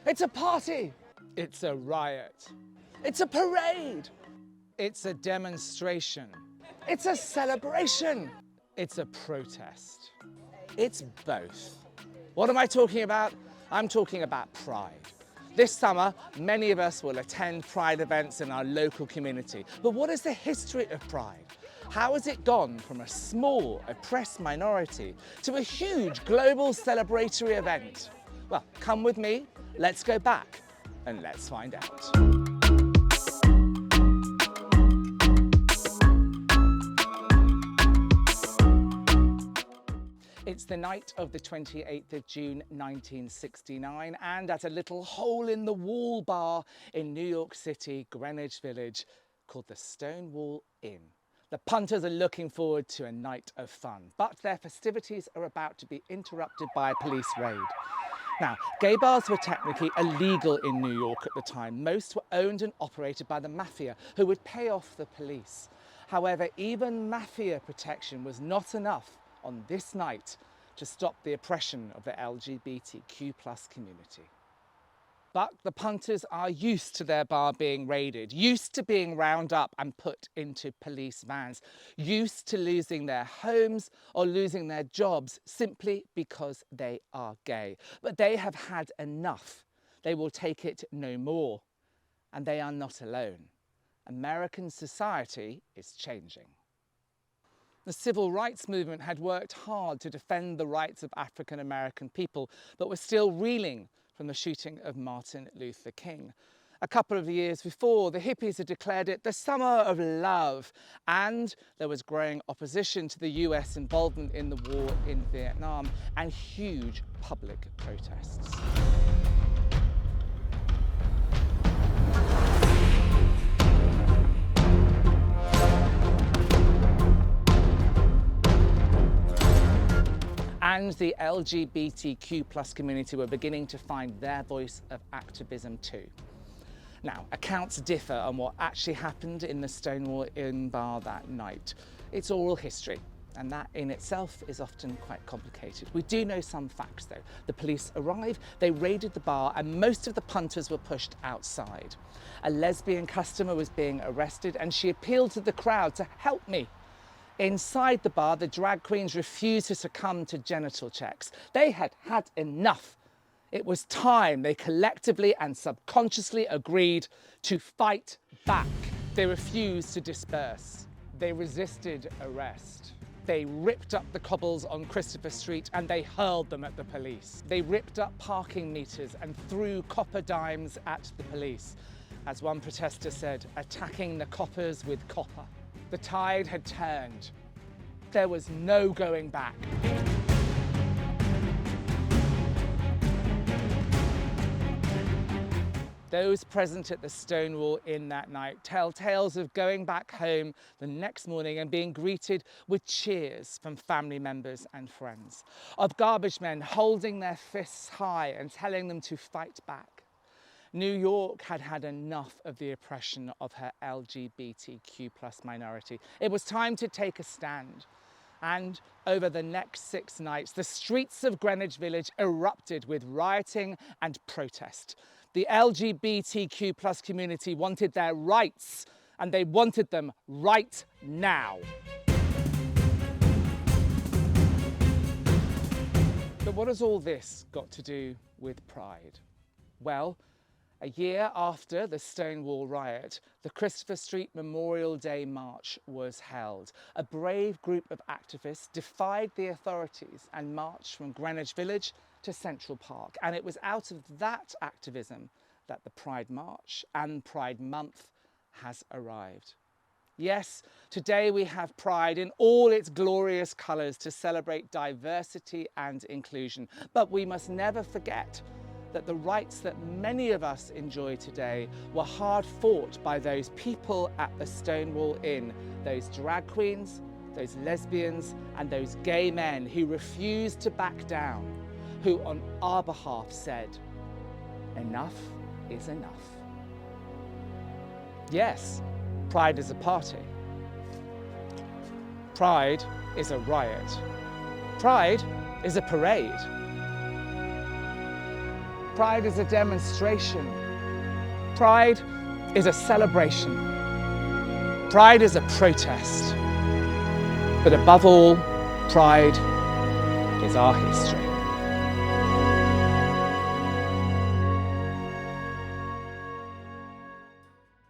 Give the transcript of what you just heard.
It's a party. It's a riot. It's a parade. It's a demonstration. It's a celebration. It's a protest. It's both. What am I talking about? I'm talking about Pride. This summer, many of us will attend Pride events in our local community. But what is the history of Pride? How has it gone from a small, oppressed minority to a huge global celebratory event? Well, come with me, let's go back and let's find out. It's the night of the 28th of June 1969, and at a little hole-in-the-wall bar in New York City, Greenwich Village, called the Stonewall Inn. The punters are looking forward to a night of fun, but their festivities are about to be interrupted by a police raid. Now, gay bars were technically illegal in New York at the time. Most were owned and operated by the mafia, who would pay off the police. However, even mafia protection was not enough on this night to stop the oppression of the LGBTQ+ community. But the punters are used to their bar being raided, used to being round up and put into police vans, used to losing their homes or losing their jobs simply because they are gay. But they have had enough. They will take it no more. And they are not alone. American society is changing. The civil rights movement had worked hard to defend the rights of African American people, but was still reeling from the shooting of Martin Luther King. A couple of years before, the hippies had declared it the summer of love, and there was growing opposition to the US involvement in the war in Vietnam and huge public protests. And the LGBTQ+ community were beginning to find their voice of activism too. Now, accounts differ on what actually happened in the Stonewall Inn bar that night. It's oral history, and that in itself is often quite complicated. We do know some facts though. The police arrived, they raided the bar, and most of the punters were pushed outside. A lesbian customer was being arrested, and she appealed to the crowd to help me. Inside the bar, the drag queens refused to succumb to genital checks. They had had enough. It was time they collectively and subconsciously agreed to fight back. They refused to disperse. They resisted arrest. They ripped up the cobbles on Christopher Street and they hurled them at the police. They ripped up parking meters and threw copper dimes at the police. As one protester said, attacking the coppers with copper. The tide had turned. There was no going back. Those present at the Stonewall Inn that night tell tales of going back home the next morning and being greeted with cheers from family members and friends, of garbage men holding their fists high and telling them to fight back. New York had had enough of the oppression of her LGBTQ+ minority. It was time to take a stand. And over the next 6 nights, the streets of Greenwich Village erupted with rioting and protest. The LGBTQ+ community wanted their rights, and they wanted them right now. But what has all this got to do with Pride? Well, a year after the Stonewall riot, the Christopher Street Memorial Day March was held. A brave group of activists defied the authorities and marched from Greenwich Village to Central Park. And it was out of that activism that the Pride March and Pride Month has arrived. Yes, today we have Pride in all its glorious colours to celebrate diversity and inclusion. But we must never forget that the rights that many of us enjoy today were hard fought by those people at the Stonewall Inn, those drag queens, those lesbians, and those gay men who refused to back down, who on our behalf said, enough is enough. Yes, Pride is a party. Pride is a riot. Pride is a parade. Pride is a demonstration. Pride is a celebration. Pride is a protest. But above all, pride is our history.